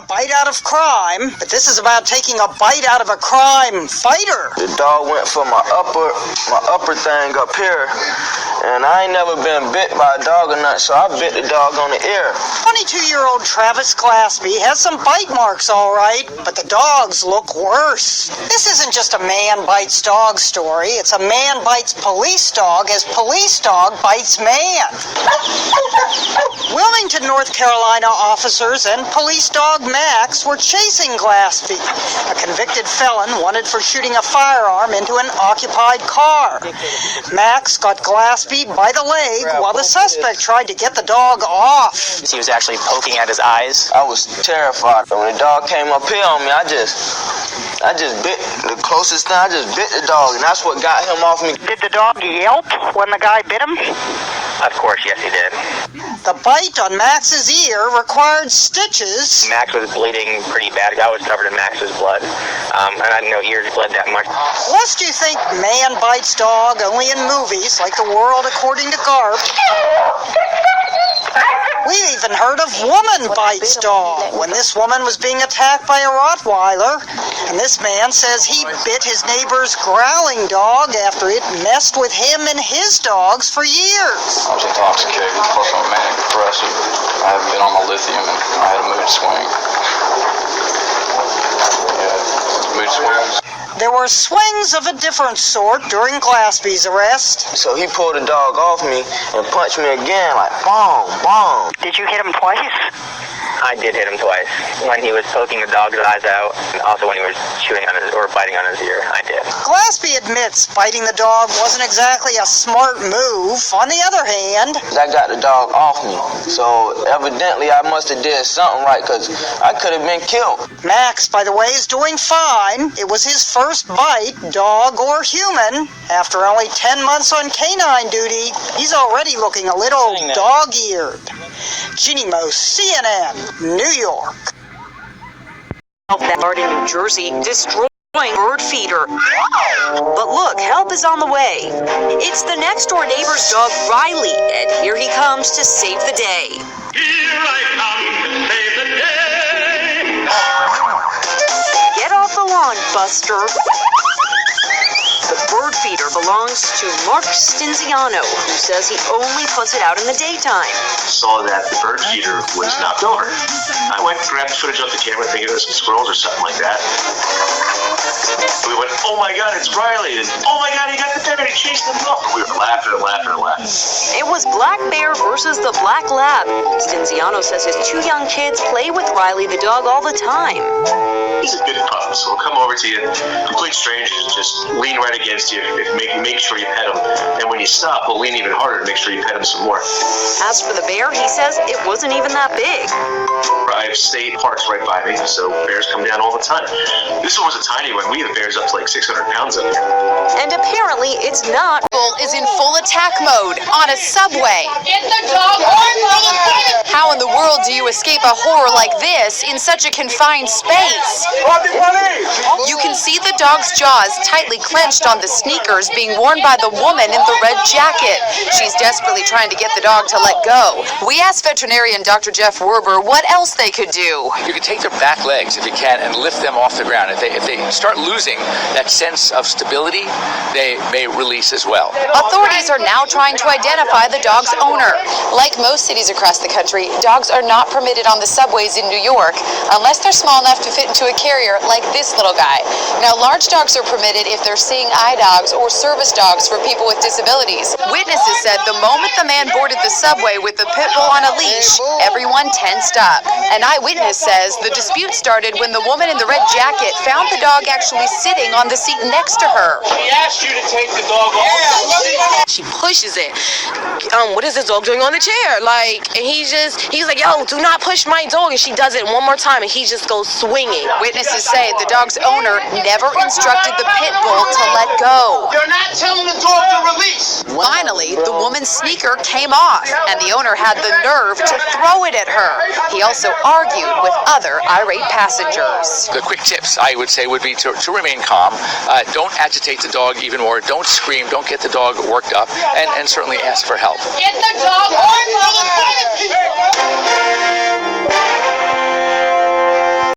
bite out of crime, but this is about taking a bite out of a crime fighter. The dog went for my upper thing up here, and I ain't never been bit by a dog or nothing, so I bit the dog on the ear. 22-year-old Travis Glaspie has some bite marks, all right, but the dogs look worse. This isn't just a man bites dog story. It's a man bites police dog as police dog bites man. Wilmington, North Carolina officers and police dog Max were chasing Glaspie, a convicted felon wanted for shooting a firearm into an occupied car. Max got Glaspie by the leg while the suspect tried to get the dog off. He was actually poking at his eyes. I was terrified. When the dog came up here on me, I just bit the closest thing. I just bit the dog, and that's what got him off me. Did the dog yelp when the guy bit him? Of course, yes, he did. The bite on Max's ear required stitches. Max was bleeding pretty bad. I was covered in Max's blood. And I didn't know ears bled that much. Lest you think man bites dog only in movies like The World According to Garp. We've even heard of woman bites dog when this woman was being attacked by a Rottweiler, and this man says he bit his neighbor's growling dog after it messed with him and his dogs for years. I was intoxicated, plus I'm manic depressive. I haven't been on my lithium and I had a mood swing. Yeah, mood swings. There were swings of a different sort during Glaspie's arrest. So he pulled the dog off me and punched me again, like boom, boom. Did you hit him twice? I did hit him twice. When he was poking the dog's eyes out, and also when he was chewing on his, or biting on his ear, I did. Glaspie admits biting the dog wasn't exactly a smart move. On the other hand, I got the dog off me. So evidently I must have did something right, because I could have been killed. Max, by the way, is doing fine. It was his first bite, dog or human. After only 10 months on canine duty, he's already looking a little dog-eared. Ginny Mo, CNN, New York. That in New Jersey, destroying bird feeder. But look, help is on the way. It's the next-door neighbor's dog, Riley, and here he comes to save the day. Here I come to save the day. Get off the lawn, Buster. The bird feeder belongs to Mark Stinziano, who says he only puts it out in the daytime. Saw that the bird feeder was knocked over. I went and grabbed footage off the camera thinking it was some squirrels or something like that. We went, oh my God, it's Riley. And, oh my God, he got the bear and he chased them off. We were laughing and laughing and laughing. It was Black Bear versus the Black Lab. Stinziano says his 2 young kids play with Riley the dog all the time. He's a good pup, so he'll come over to you, complete strangers, and just lean right against you, make sure you pet him. And when you stop, he'll lean even harder to make sure you pet him some more. As for the bear, he says it wasn't even that big. I have state parks right by me, so bears come down all the time. This one was a tiny one. We have bears up to like 600 pounds up here. And apparently it's not. Is in full attack mode on a subway. Get the dog off! How in the world do you escape a horror like this in such a confined space? You can see the dog's jaws tightly clenched on the sneakers being worn by the woman in the red jacket. She's desperately trying to get the dog to let go. We asked veterinarian Dr. Jeff Werber what else they could do. You can take their back legs, if you can, and lift them off the ground. If they start losing that sense of stability, they may release as well. Authorities are now trying to identify the dog's owner. Like most cities across the country, dogs are not permitted on the subways in New York unless they're small enough to fit into a carrier like this little guy. Now, large dogs are permitted if they're seeing eye dogs or service dogs for people with disabilities. Witnesses said the moment the man boarded the subway with the pit bull on a leash, everyone tensed up. An eyewitness says the dispute started when the woman in the red jacket found the dog actually sitting on the seat next to her. He asked you to take the dog off. She pushes it. What is this dog doing on the chair? And he's like, yo, do not push my dog. And she does it one more time, and he just goes swinging. Witnesses say the dog's owner never instructed the pit bull to let go. You're not telling the dog to release. Finally, the woman's sneaker came off, and the owner had the nerve to throw it at her. He also argued with other irate passengers. The quick tips, I would say, would be to remain calm. Don't agitate the dog even more. Don't scream. Don't get the dog worked up. And certainly ask for help. Get the dog